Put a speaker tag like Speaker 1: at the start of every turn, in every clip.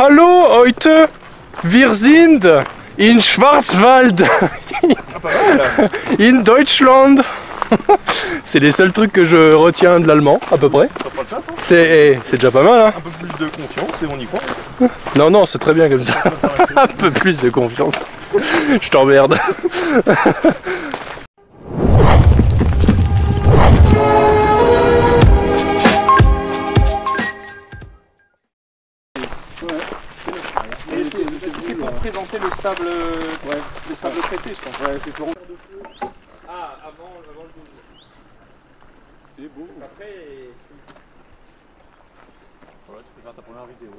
Speaker 1: Hallo heute, wir sind in Schwarzwald, in Deutschland. C'est les seuls trucs que je retiens de l'allemand, à peu près. C'est déjà pas mal, hein.
Speaker 2: Un peu plus de confiance et on y croit.
Speaker 1: Non, non, c'est très bien comme ça. Un peu plus de confiance. Je t'emmerde.
Speaker 3: C'était pour présenter le sable, le sable traité, je pense. Ouais, c'est pour... Ah, avant le 12. C'est beau. Après...
Speaker 2: Voilà, tu peux faire ta première vidéo.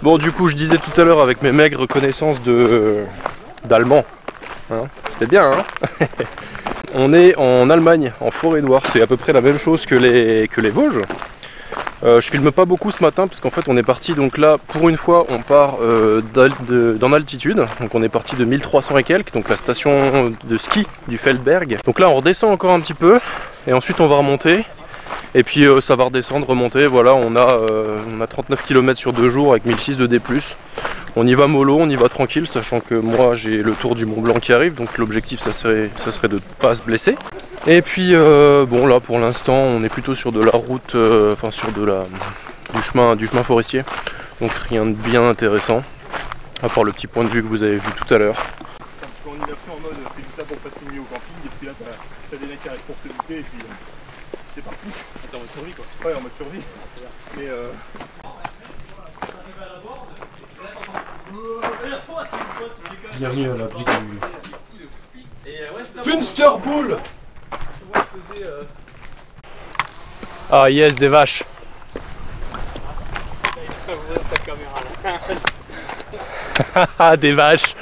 Speaker 1: Bon, du coup, je disais tout à l'heure avec mes maigres connaissances d'allemand, hein, c'était bien, hein. On est en Allemagne, en Forêt-Noire, c'est à peu près la même chose que les Vosges. Je filme pas beaucoup ce matin parce qu'en fait on est parti, donc là pour une fois on part d'en altitude, donc on est parti de 1300 et quelques, donc la station de ski du Feldberg. Donc là on redescend encore un petit peu et ensuite on va remonter et puis ça va redescendre, remonter, voilà, on a 39 km sur 2 jours avec 1006 de D+. On y va mollo, on y va tranquille, sachant que moi j'ai le tour du Mont Blanc qui arrive, donc l'objectif ça serait de ne pas se blesser. Et puis bon là pour l'instant on est plutôt sur de la route, enfin sur du chemin forestier, donc rien de bien intéressant, à part le petit point de vue que vous avez vu tout à l'heure.
Speaker 2: En immersion en mode t'es juste là pour passer une nuit au camping et puis là t'as des mecs qui arrivent pour te buter et puis c'est parti. T'es en mode survie quoi. Ouais, en mode survie. Mais
Speaker 1: Bienvenue à l'abri du Finsterbull. Ah yes, des vaches. Ah, des vaches.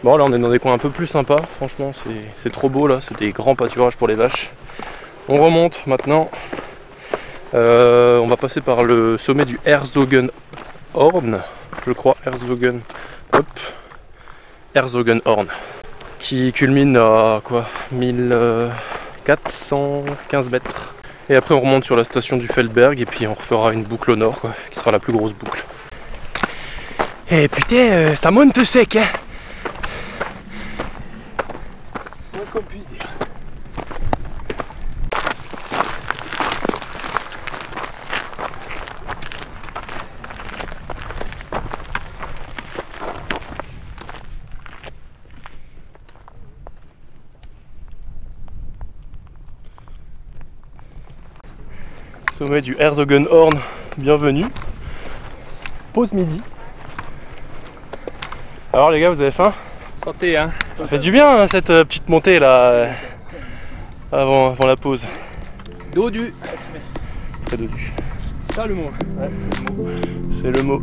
Speaker 1: Bon là on est dans des coins un peu plus sympas, franchement c'est trop beau là, c'est des grands pâturages pour les vaches. On remonte maintenant, on va passer par le sommet du Herzogenhorn, je crois, Herzogenhorn, qui culmine à quoi, 1415 mètres. Et après on remonte sur la station du Feldberg et puis on refera une boucle au nord quoi, qui sera la plus grosse boucle. Et putain, ça monte sec hein.
Speaker 3: Qu'on puisse dire.
Speaker 1: Sommet du Herzogenhorn, bienvenue. Pause midi. Alors les gars, vous avez faim?
Speaker 3: Santé hein.
Speaker 1: Ça fait du bien hein, cette petite montée là avant la pause.
Speaker 3: Dodu.
Speaker 1: Très dodu.
Speaker 3: C'est ça le mot.
Speaker 1: Ouais, c'est le mot. C'est le mot.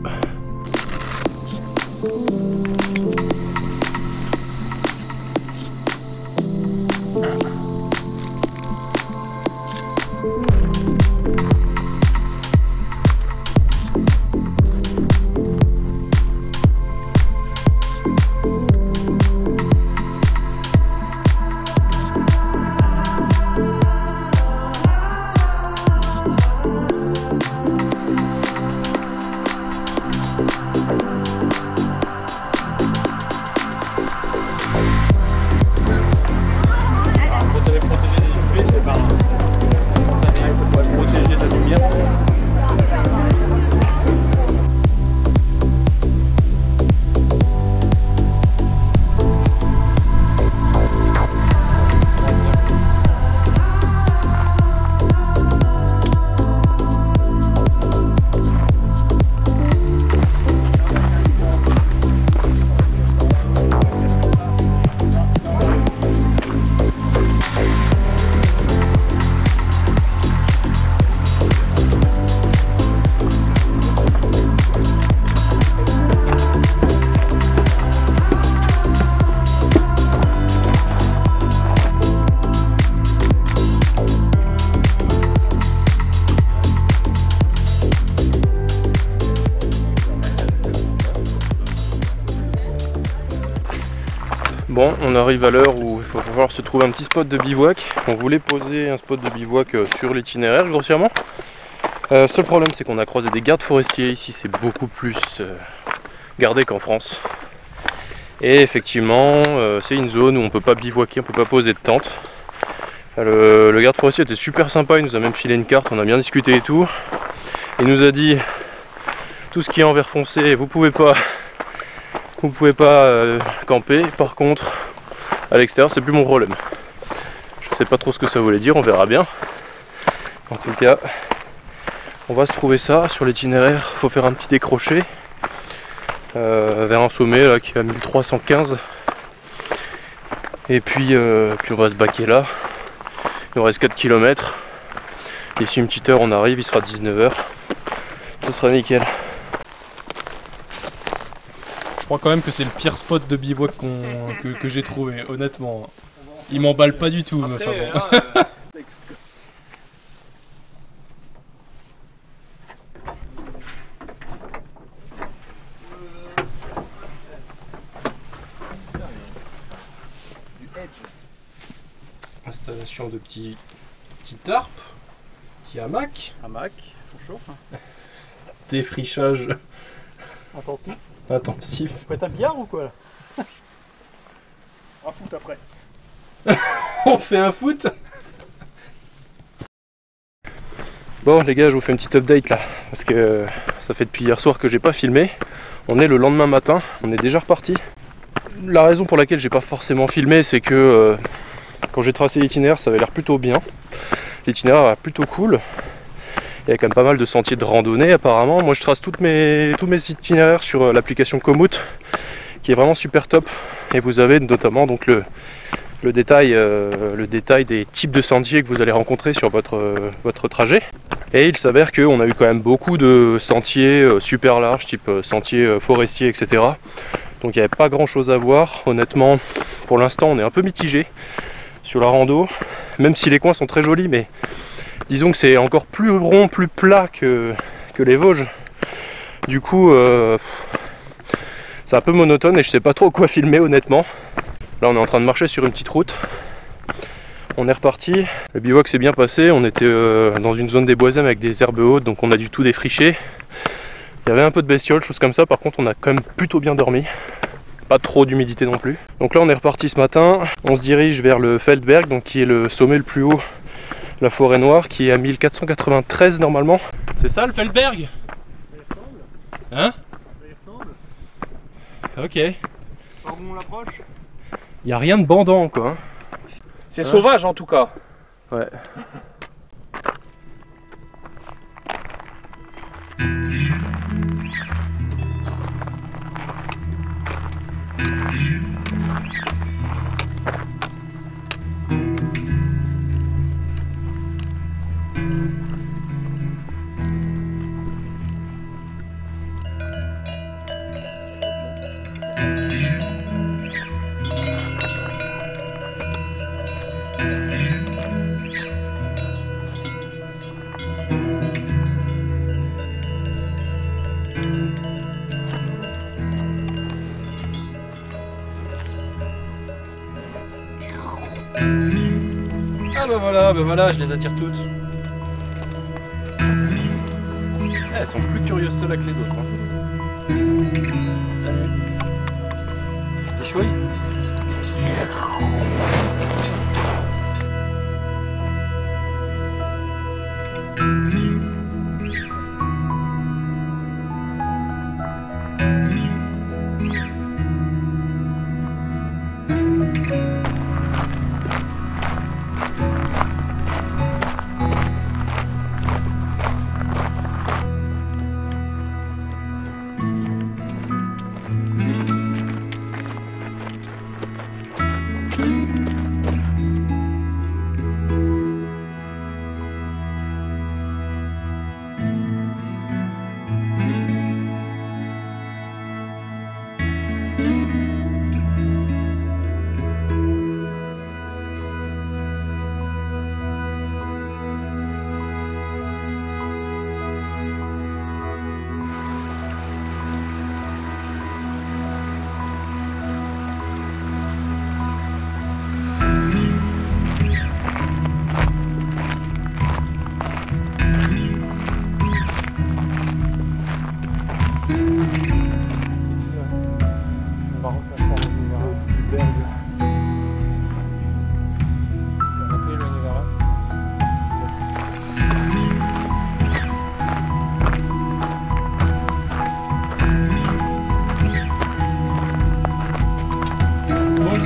Speaker 1: Bon, on arrive à l'heure où il va falloir se trouver un petit spot de bivouac. On voulait poser un spot de bivouac sur l'itinéraire, grossièrement. Seul problème, c'est qu'on a croisé des gardes forestiers. Ici, c'est beaucoup plus gardé qu'en France. Et effectivement, c'est une zone où on peut pas bivouaquer, on peut pas poser de tente. Le garde forestier était super sympa, il nous a même filé une carte, on a bien discuté et tout. Il nous a dit, tout ce qui est en vert foncé, vous pouvez pas camper. Par contre, à l'extérieur, c'est plus mon problème. Je sais pas trop ce que ça voulait dire, on verra bien. En tout cas, on va se trouver ça sur l'itinéraire. Faut faire un petit décroché vers un sommet là qui est à 1315. Et puis on va se baquer là. Il nous reste 4 km. D'ici une petite heure, on arrive, il sera 19 h. Ce sera nickel.
Speaker 3: Je crois quand même que c'est le pire spot de bivouac que j'ai trouvé, honnêtement. Il m'emballe pas du tout.
Speaker 2: Après,
Speaker 3: enfin bon. Installation de petits tarp, petit hamac.
Speaker 2: Hamac, on chauffe.
Speaker 3: Défrichage
Speaker 2: Intensif.
Speaker 3: intensif.
Speaker 2: Faut être un billard ou quoi là? Un foot après.
Speaker 3: On fait un foot.
Speaker 1: Bon les gars, je vous fais une petite update là, parce que ça fait depuis hier soir que j'ai pas filmé. On est le lendemain matin, on est déjà reparti. La raison pour laquelle j'ai pas forcément filmé, c'est que quand j'ai tracé l'itinéraire, ça avait l'air plutôt bien. L'itinéraire est plutôt cool. Il y a quand même pas mal de sentiers de randonnée apparemment. Moi je trace tous mes itinéraires sur l'application Komoot, qui est vraiment super top. Et vous avez notamment donc le détail des types de sentiers que vous allez rencontrer sur votre trajet. Et il s'avère qu'on a eu quand même beaucoup de sentiers super larges, type sentiers forestiers, etc. Donc il n'y avait pas grand chose à voir. Honnêtement, pour l'instant on est un peu mitigé sur la rando, même si les coins sont très jolis, mais disons que c'est encore plus rond, plus plat que les Vosges. Du coup, c'est un peu monotone et je sais pas trop quoi filmer honnêtement. Là on est en train de marcher sur une petite route. On est reparti. Le bivouac s'est bien passé. On était dans une zone déboisée avec des herbes hautes, donc on a du tout défriché. Il y avait un peu de bestioles, choses comme ça. Par contre on a quand même plutôt bien dormi. Pas trop d'humidité non plus. Donc là on est reparti ce matin. On se dirige vers le Feldberg, donc qui est le sommet le plus haut, la forêt noire, qui est à 1493 normalement.
Speaker 3: C'est ça le Feldberg? Hein? Ok.
Speaker 2: Par où on l'approche?
Speaker 1: Il n'y a rien de bandant quoi.
Speaker 3: C'est sauvage en tout cas.
Speaker 1: Ouais.
Speaker 3: Ah bah voilà, je les attire toutes. Elles sont plus curieuses celles-là que les autres. Hein. Salut. T'es chouille?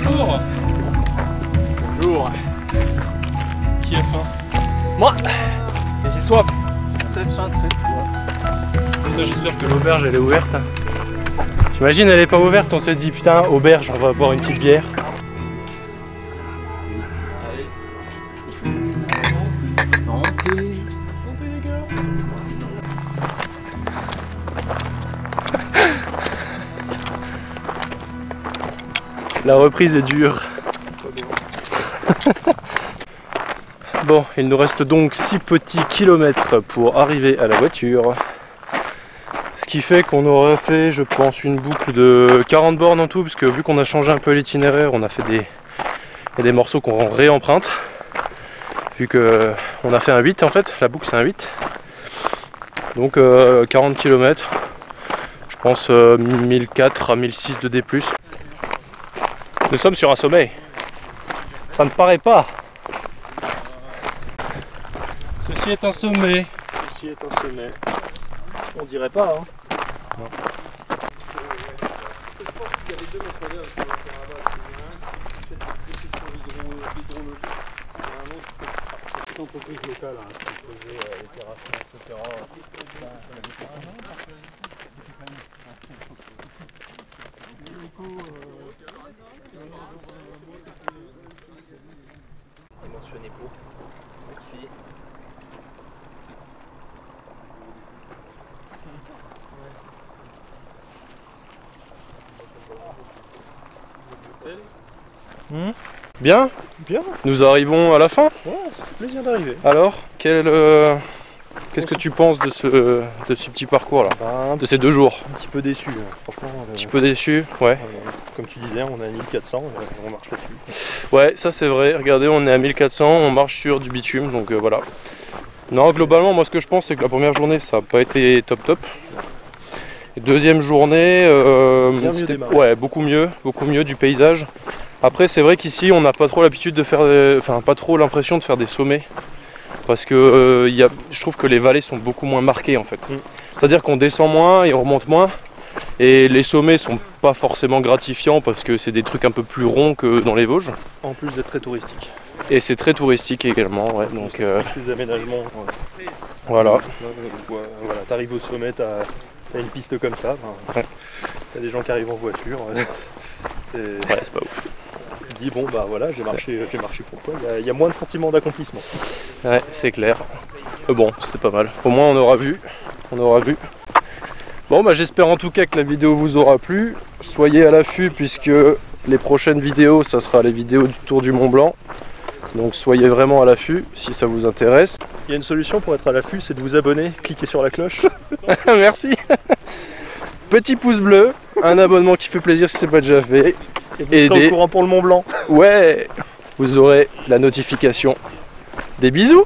Speaker 1: Bonjour. Bonjour. Qui a faim? Moi. Et j'ai soif.
Speaker 3: Très faim, très soif.
Speaker 1: J'espère que l'auberge elle est ouverte. T'imagines elle est pas ouverte, on s'est dit putain auberge on va boire une petite bière.
Speaker 3: Santé. Santé les gars.
Speaker 1: La reprise est dure. Bon, il nous reste donc 6 petits kilomètres pour arriver à la voiture. Ce qui fait qu'on aurait fait, je pense, une boucle de 40 bornes en tout, parce que vu qu'on a changé un peu l'itinéraire, on a fait il y a des morceaux qu'on réemprunte. Vu que on a fait un 8 en fait, la boucle c'est un 8. Donc 40 km, je pense 1004 à 1006 de D+. Nous sommes sur un sommet. Ça ne paraît pas. Ceci est un sommet.
Speaker 2: Ceci est un sommet. On dirait pas, hein.
Speaker 1: Non.
Speaker 3: Il y avait deux méthodologues sur la base. Il y en a un qui fait des précisions hydrologiques et un autre qui fait entreprise locale qui faisait l'opération, etc.
Speaker 1: Mentionné pour. Merci. Bien.
Speaker 2: Bien.
Speaker 1: Nous arrivons à la fin.
Speaker 2: Ouais, ça fait plaisir d'arriver.
Speaker 1: Alors, qu'est-ce que tu penses de ce petit parcours là, de ces 2 jours?
Speaker 2: Un petit peu déçu, hein. Franchement.
Speaker 1: Un petit peu déçu, ouais.
Speaker 2: Comme tu disais, on a 1400, on marche là-dessus.
Speaker 1: Ouais, ça c'est vrai. Regardez, on est à 1400, on marche sur du bitume, donc voilà. Non, globalement, moi ce que je pense, c'est que la première journée, ça n'a pas été top. Et deuxième journée, c'était beaucoup mieux du paysage. Après, c'est vrai qu'ici, on n'a pas trop l'habitude de faire, pas trop l'impression de faire des sommets, parce que je trouve que les vallées sont beaucoup moins marquées en fait. C'est-à-dire qu'on descend moins et on remonte moins. Et les sommets sont pas forcément gratifiants parce que c'est des trucs un peu plus ronds que dans les Vosges.
Speaker 2: En plus d'être très touristique.
Speaker 1: Et c'est très touristique également, ouais. Donc
Speaker 2: les aménagements.
Speaker 1: voilà.
Speaker 2: Voilà, t'arrives au sommet, t'as une piste comme ça.
Speaker 1: Ouais.
Speaker 2: T'as des gens qui arrivent en voiture.
Speaker 1: C'est pas ouf.
Speaker 2: Tu dis bon bah voilà, j'ai marché pourquoi. Il y a moins de sentiment d'accomplissement.
Speaker 1: Ouais, c'est clair. Bon, c'était pas mal. Au moins on aura vu. Bon bah j'espère en tout cas que la vidéo vous aura plu. Soyez à l'affût puisque les prochaines vidéos ça sera les vidéos du Tour du Mont Blanc. Donc soyez vraiment à l'affût si ça vous intéresse.
Speaker 2: Il y a une solution pour être à l'affût, c'est de vous abonner, cliquer sur la cloche.
Speaker 1: Merci. Petit pouce bleu, un abonnement qui fait plaisir si c'est pas déjà fait.
Speaker 2: Et vous serez au courant pour le Mont Blanc.
Speaker 1: Ouais, vous aurez la notification. Des bisous.